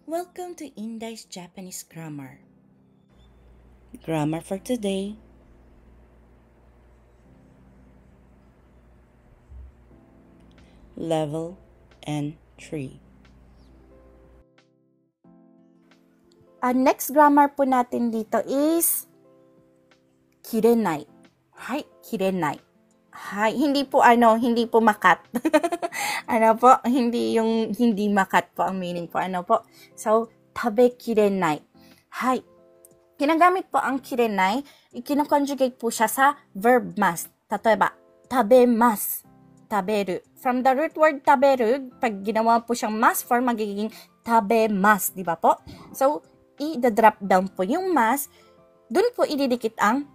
Welcome to Indai's Japanese Grammar. Grammar for today. Level N3. Ang next grammar po natin dito is kirenai. Hai, kirenai. Hai, hindi po makat. Hindi yung hindi makat po ang meaning po. So, tabe kirenai. Hai. Ginagamit po ang kirenai, kino-conjugate po siya sa verb mas. Tatoeba, tabemas, taberu. From the root word taberu, pag ginawa po siyang mas form, magiging tabemas, di ba po? So, i-drop down po yung mas, dun po ididikit ang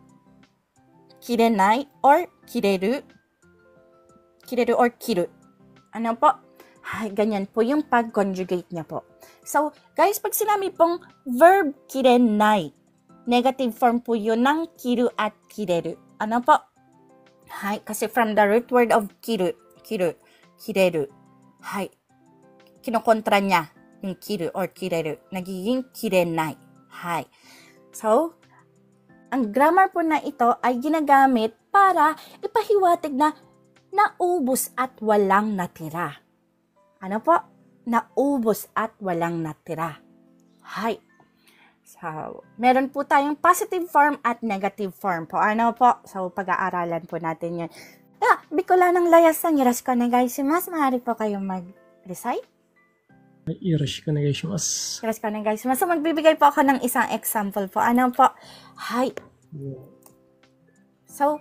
kirenai or kireru or kiru. Ganyan po yung pag-conjugate niya po. So, guys, pag sinabi pong verb kirenai, negative form po yun ng kiru at kireru. Kasi from the root word of kireru. Kinokontra niya yung kiru or kireru. Nagiging kirenai. So, ang grammar po na ito ay ginagamit para ipahiwatig na naubos at walang natira. Naubos at walang natira. So, meron po tayong positive form at negative form po. So, pag-aaralan po natin yun. Bicolanang layasan, yoroshiku onegaishimasu. Maaari po kayong mag-recite? Yoroshiku onegaishimasu. Yoroshiku onegaishimasu. So, magbibigay po ako ng isang example po. So,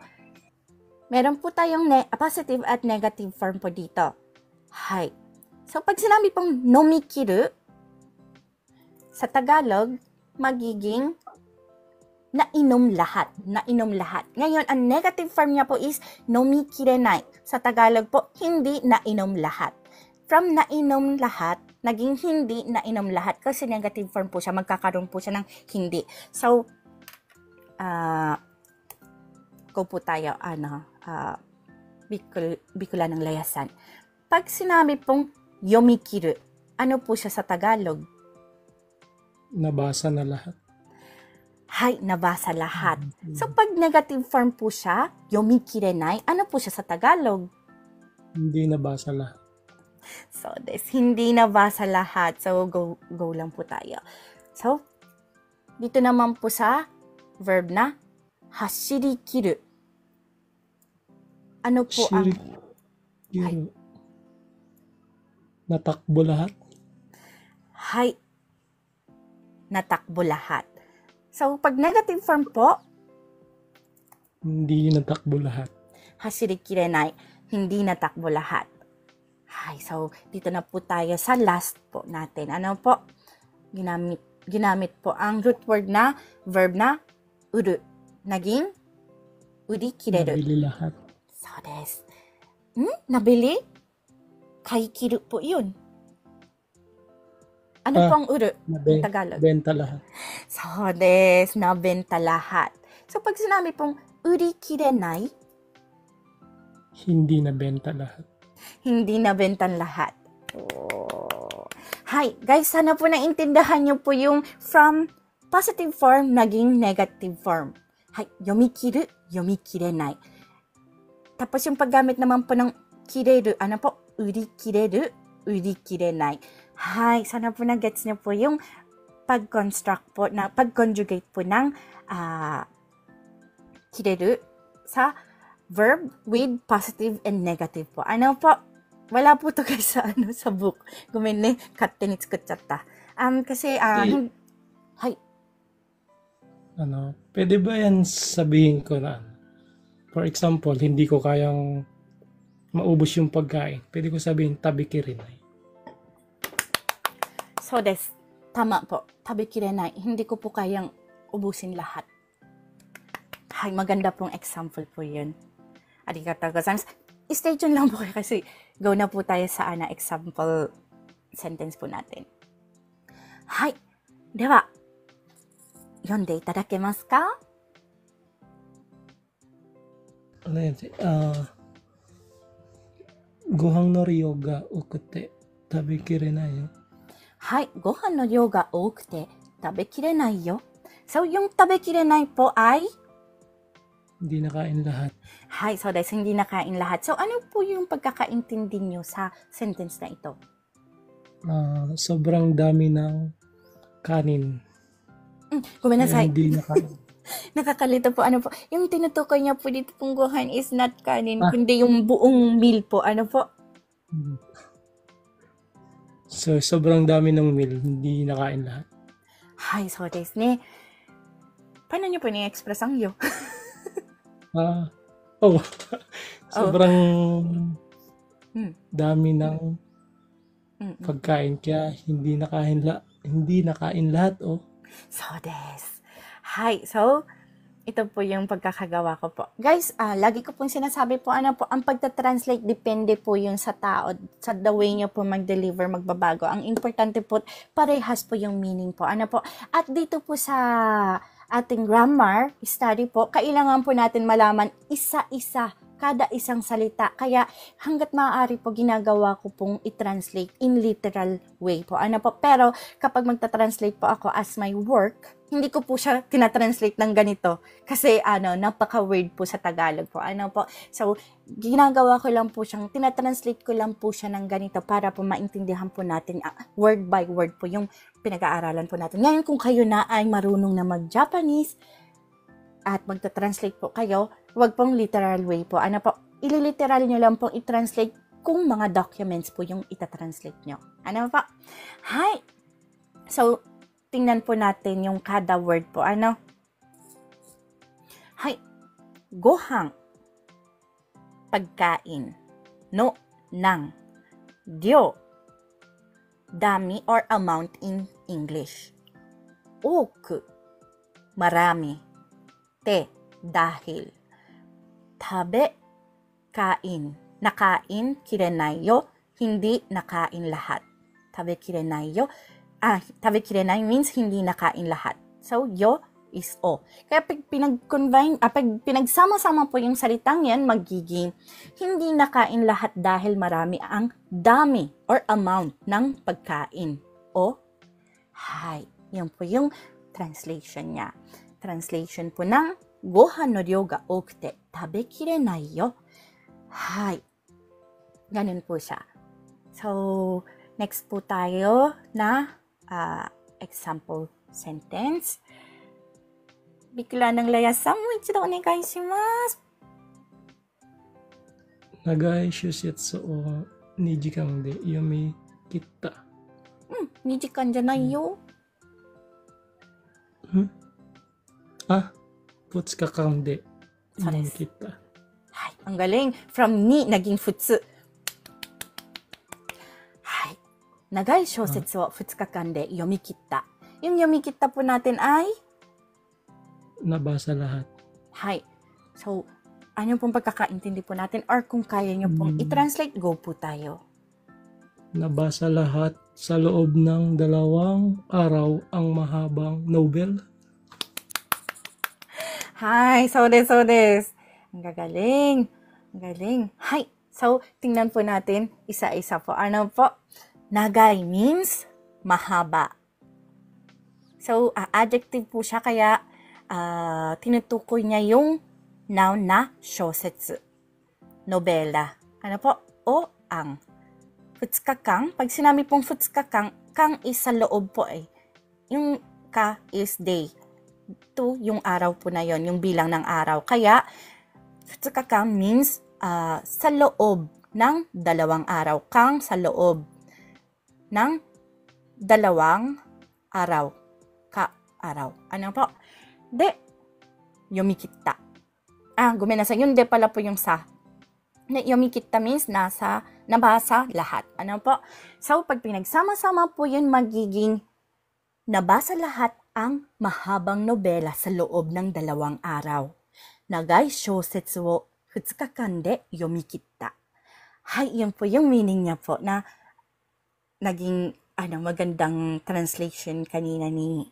meron po tayong positive at negative form po dito. So, pag sinabi pong nomikiru, sa Tagalog, magiging nainom lahat. Ngayon, ang negative form niya po is nomikirenai. Sa Tagalog po, hindi nainom lahat. From nainom lahat, naging hindi nainom lahat kasi negative form po siya. Magkakaroon po siya ng hindi. So, go po tayo, Bicol ng layasan. Pag sinabi pong yomikiru, ano po siya sa Tagalog? Nabasa na lahat. Nabasa lahat. So, pag negative form po siya, yomikirenai, ano po siya sa Tagalog? Hindi nabasa lahat. So, hindi nabasa lahat. So, go lang po tayo. So, dito naman po sa verb na hashirikiru. Ano po ang... Natakbo lahat. Natakbo lahat. So, pag negative form po, hindi natakbo lahat. Hashirikirenai, hindi natakbo lahat. So, dito na po tayo sa last po natin. Ginamit po ang root word na verb na uru. Naging urikireru. Nabili lahat. So, desu. Nabili? Kaikiru po yun. Ano po ang uru? Tagalog? Benta lahat. So, desu. Nabenta lahat. So, pag sinabi pong urikirenai, hindi nabenta lahat. Hindi nabentan lahat. Guys, sana po naintindihan nyo po yung from positive form naging negative form. Yomikiru, yomikirenai. Tapos yung paggamit naman po ng kireru, urikireru, urikirenai. Sana po na-gets nyo po yung pag-conjugate po ng kireru sa verb with positive and negative po. Wala po to guys sa book. Gumene, katte ni tsukutchatta. Kasi, pwede ba yan sabihin ko na, for example, hindi ko kayang maubos yung pagkain. Pwede ko sabihin, tabikirenai. So, tama po. Tabikirenai. Hindi ko po kayang ubusin lahat. Maganda pong example po yun. Arigatou gozaimasu. Stay tuned lang po kasi go na po tayo sa example sentence po natin. Dewa, yonde itadakemasu ka? Ano yan? Gohan no ryo ga okutte tabekirenai yo. はい、ご飯の量が多くて食べきれないよ. So, yung 食べきれない po ay Hindi nakain lahat. Hi, so des, hindi nakain lahat. So, ano po yung pagkakaintindi nyo sa sentence na ito? Sobrang dami ng kanin. Kaya Kumanasay. hindi nakain. Nakakalito po. Ano po? Yung tinutukoy niya po dito pong gohan is not kanin, kundi yung buong meal po. Ano po? So, sobrang dami ng meal, hindi nakain lahat. Hi, so des ne. Paano niyo po ni-express ang yo? Sobrang dami ng pagkain kaya hindi nakain lahat. So des. Hi, so ito po yung pagkakagawa ko po. Guys, lagi ko pong sinasabi po, ang pagta-translate depende po yung sa tao, sa the way niyo po mag-deliver, magbabago. Ang importante po, parehas po yung meaning po. At dito po sa ating grammar study po, kailangan po natin malaman isa-isa, kada isang salita. Kaya hanggat maaari po ginagawa ko pong i-translate in literal way po. Pero kapag magta-translate po ako as my work, hindi ko po siya tinatranslate ng ganito. Kasi napaka-weird po sa Tagalog po. So, ginagawa ko lang po siyang, tinatranslate ko lang po siya ng ganito para po maintindihan po natin word by word po yung pinag-aaralan po natin. Ngayon kung kayo na ay marunong na mag-Japanese at magta-translate po kayo, wag pong literal way po. Ililiteral nyo lang pong i-translate kung mga documents po yung itatranslate nyo. Hi! So, tingnan po natin yung kada word po. Hi! Gohang. Pagkain. No, nang. Ryo. Dami or amount in English. Oku. Marami. Te. Dahil. Tabe. Kain. Nakain. Kirenai yo. Hindi nakain lahat. Tabe kirenai yo. Tabe kirenai means hindi nakain lahat. So, yo is o. Kaya pag pinagsama-sama po yung salitang yan, magiging hindi nakain lahat dahil marami ang dami or amount ng pagkain. O, hi. Yan po yung translation niya. Translation po ng gohan no ryo ga okute tabe kirenai yo. Hi. Ganun po siya. So, next po tayo na example sentence. Bigla ng layasan mo, ichido onegai shimasu. Nagai shusetsu o 2時間で読み切った。2時間じゃないよ。2日間で読み切った。はい、ang galing. From ni, naging futsu. Hi. Nagai shousetsu o 2日間で読み切った. Yung 読み切ったpo natin ay? Nabasa lahat. Hi. So, ano pong pagkakaintindi po natin? Or kung kaya nyo pong i-translate, go po tayo. Nabasa lahat sa loob ng 2 araw ang mahabang novel. Hi, so des. Ang gagaling. Ang galing. Hi. So, tingnan po natin isa-isa po. Ano po? Nagai means mahaba. So, adjective po siya kaya tinutukoy niya yung noun na shousetsu. Nobela. Ano po? O ang. Futsukakang. Pag sinabi pong futsukakang, kang is sa loob po eh. Yung ka is day. 2 yung araw po na yon, yung bilang ng araw. Kaya, futsukakang means sa loob ng 2 araw. Kang sa loob ng 2 araw. Ka araw. Ano po? De, yomikitta. Gumenasa. Yung de pala po yung sa. Yomikitta means nabasa lahat. Ano po? So, pag pinagsama-sama po yun, magiging nabasa lahat ang mahabang nobela sa loob ng 2 araw. Nagai shousetsu wo 2日間で読み切った. Hay, yun po yung meaning niya po na naging magandang translation kanina ni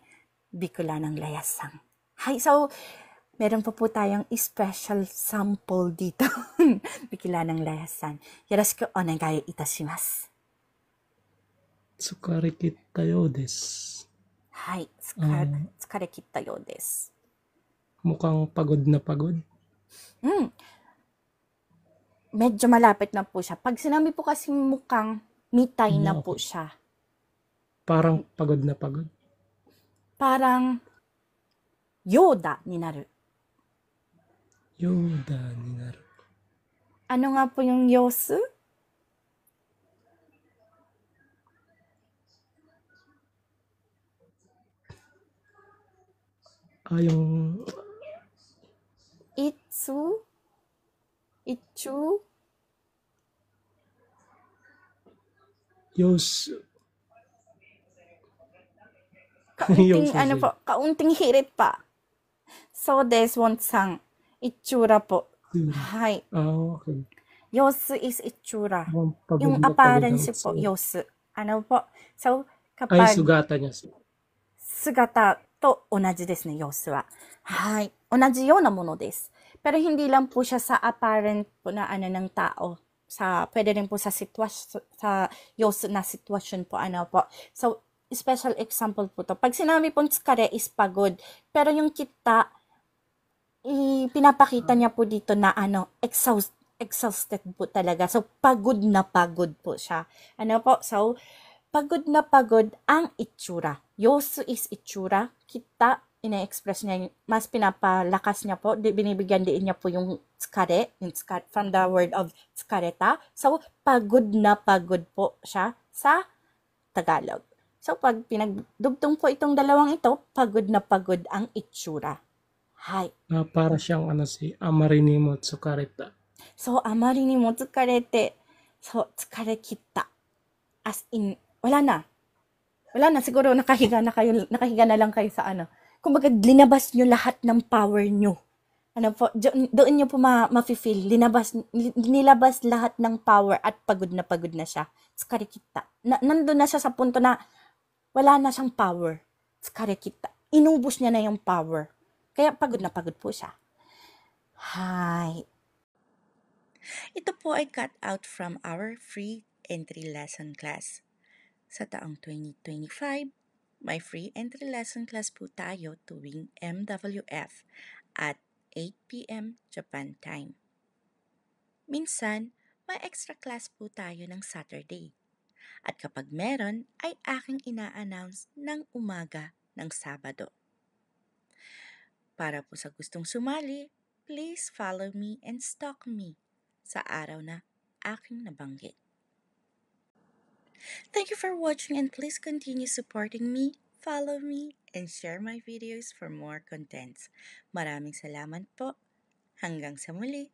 Bicolanang Layasang. Hay, so meron pa po tayong special sample dito. Bicolanang Layasang. Yoroshiku onegai itashimasu. tsukare kita yo desu. はい。Ah, 疲れ切ったようです。 mukhang pagod na pagod. Medyo malapit na po siya. Pag sinabi po kasi mukhang mitay na po Okay. siya. Parang pagod na pagod. Parang Yoda ni naru. Yoda ni naru. Ano nga po yung yosu? Yung Itsu? Ichu? yosu. Kaunting, Yosu ano siya. po, kaunting hirit pa. So des, won-san. Itsura po. Hai. Okay. Yosu is itsura. Mukhang pagod Yung na pagod ang appearance po, tsura. yosu. Ano po? So, Ay, kapag sugata niya. 姿と同じですね、様子は。はい。同じようなものです。Pero hindi lang po siya sa apparent po na ano ng tao. Pwede rin po sa yosu na sitwasyon po, ano po. So, special example po to. Pag sinabi pong tsukare is pagod, pero yung kita, pinapakita niya po dito na exhausted po talaga. So, pagod na pagod po siya. Ano po? So, pagod na pagod ang itsura. Yosu is itsura. Kita, ina-express niya, mas pinapalakas niya po, binibigyan din niya po yung tsukare, from the word of tsukareta. So, pagod na pagod po siya sa Tagalog. So, pag pinagdugtong po itong dalawang ito, pagod na pagod ang itsura. Hai. Para siyang Amarini mo Tsukareta. So, amari ni mo tsukarete, so, tsukare kita. As in, wala na. Siguro nakahiga na lang kayo sa ano. Kumbaga, linabas nyo lahat ng power nyo. Ano po, doon nyo po ma-feel, nilabas lahat ng power at pagod na siya. Tsukare kita. Nandun na siya sa punto na wala na siyang power. Tsukare kita. Inubos niya na yung power. Kaya pagod na pagod po siya. Hi. Ito po ay cut out from our free entry lesson class. Sa taong 2025, may free entry lesson class po tayo tuwing MWF at 8 p.m. Japan time. Minsan, may extra class po tayo ng Saturday. At kapag meron, ay aking ina-announce ng umaga ng Sabado. Para po sa gustong sumali, please follow me and stalk me sa araw na aking nabanggit. Thank you for watching and please continue supporting me, follow me, and share my videos for more contents. Maraming salamat po. Hanggang sa muli.